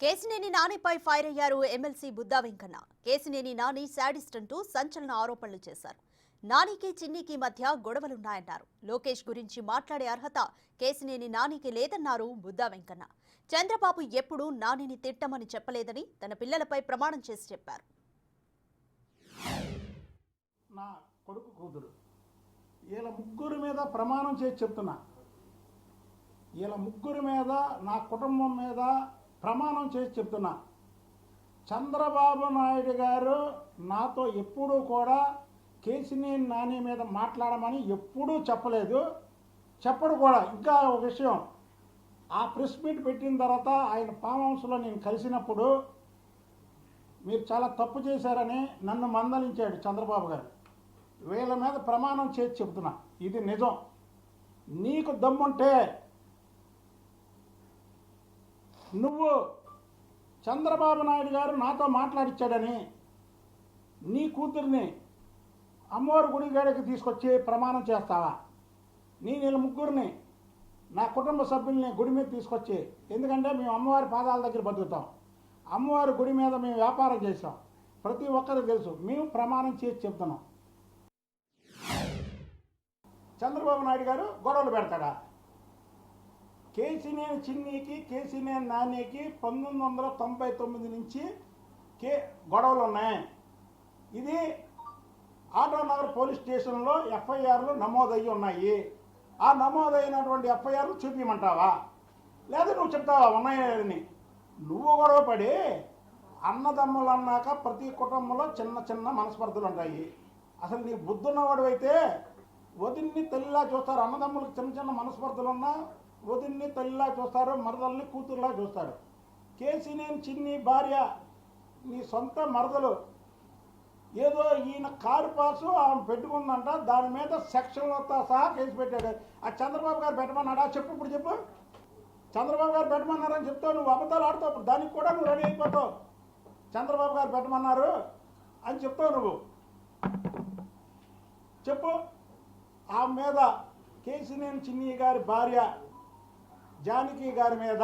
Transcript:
Kesineni నానిపై fire అయ్యారు MLC Buddha Venkanna. Kesineni Nani sadist అంటూ సంచలన ఆరోపణలు చేశారు. నానికి చిన్నికి మధ్య గొడవలున్నాయన్నారు. లోకేష్ గురించి మాట్లాడే అర్హత కేసినేని నానికి లేదన్నారు బుద్దా వెంకన్న. చంద్రబాబు ఎప్పుడూ నానిని తిట్టమని చెప్పలేదని తన పిల్లలపై ప్రమాణం చేసి చెప్పారు. నా కొడుకు కూతురు వీళ్ళ ముగ్గురు మీద ప్రమాణం చేసి చెప్తున్నా. వీళ్ళ ముగ్గురు మీద, నా కుటుంబం మీద ప్రమాణం చేసి చెప్తున్నా. చంద్రబాబు నాయుడు గారు నాతో ఎప్పుడూ కూడా కేసినేని నాని మీద మాట్లాడమని ఎప్పుడూ చెప్పలేదు, చెప్పడు కూడా. ఇంకా ఒక విషయం, ఆ ప్రెస్ మీట్ పెట్టిన తర్వాత ఆయన ఫామ్ హౌస్లో నేను కలిసినప్పుడు మీరు చాలా తప్పు చేశారని నన్ను మందలించాడు చంద్రబాబు గారు. వీళ్ళ మీద ప్రమాణం చేసి చెప్తున్నా, ఇది నిజం. నీకు దమ్ముంటే నువ్వు చంద్రబాబు నాయుడు గారు నాతో మాట్లాడిచ్చాడని నీ కూతుర్ని అమ్మవారి గుడి గడికి తీసుకొచ్చి ప్రమాణం చేస్తావా? నేను వీళ్ళ ముగ్గురిని, నా కుటుంబ సభ్యుల్ని గుడి మీద తీసుకొచ్చి, ఎందుకంటే మేము అమ్మవారి పాదాల దగ్గర బతుకుతాం, అమ్మవారి గుడి మీద మేము వ్యాపారం చేసాం, ప్రతి ఒక్కరికి తెలుసు, మేము ప్రమాణం చేసి చెప్తున్నాం. చంద్రబాబు నాయుడు గారు గొడవలు పెడతాడా? కేసినేని చిన్నికి, కేసినేని నానికి 1999 నుంచి గొడవలు ఉన్నాయి. ఇది ఆటోనగర్ పోలీస్ స్టేషన్లో ఎఫ్ఐఆర్లు నమోదయ్యి ఉన్నాయి. ఆ నమోదైనటువంటి ఎఫ్ఐఆర్లు చూపించమంటావా, లేదా నువ్వు చెప్తావా ఉన్నాయని? నువ్వు గొడవ పడి, అన్నదమ్ములు అన్నాక ప్రతి కుటుంబంలో చిన్న చిన్న మనస్పర్ధలు ఉంటాయి. అసలు నీ బుద్ధున్నవాడు అయితే వదిన్ని తల్లిలా చూస్తారు. అన్నదమ్ములకు చిన్న చిన్న మనస్పర్ధలు ఉన్నా వదిన్ని తల్లిలా చూస్తారు, మరదల్ని కూతురులా చూస్తారు. కేసినేని చిన్ని భార్య నీ సొంత మరదలు ఏదో ఈయన కారు పాసు ఆమె పెట్టుకుందంట, దాని మీద సెక్షన్లతో సహా కేసు పెట్టాడు. ఆ చంద్రబాబు గారు పెట్టమన్నాడా? చెప్పు, ఇప్పుడు చెప్పు. చంద్రబాబు గారు పెట్టమన్నారని చెప్తావు, నువ్వు అబద్ధాలు ఆడుతావు. దానికి కూడా నువ్వు రెడీ అయిపోతావు. చంద్రబాబు గారు పెట్టమన్నారు అని చెప్తావు నువ్వు. చెప్పు. ఆమె మీద, కేసినేని చిన్ని గారి భార్య జానకి గారి మీద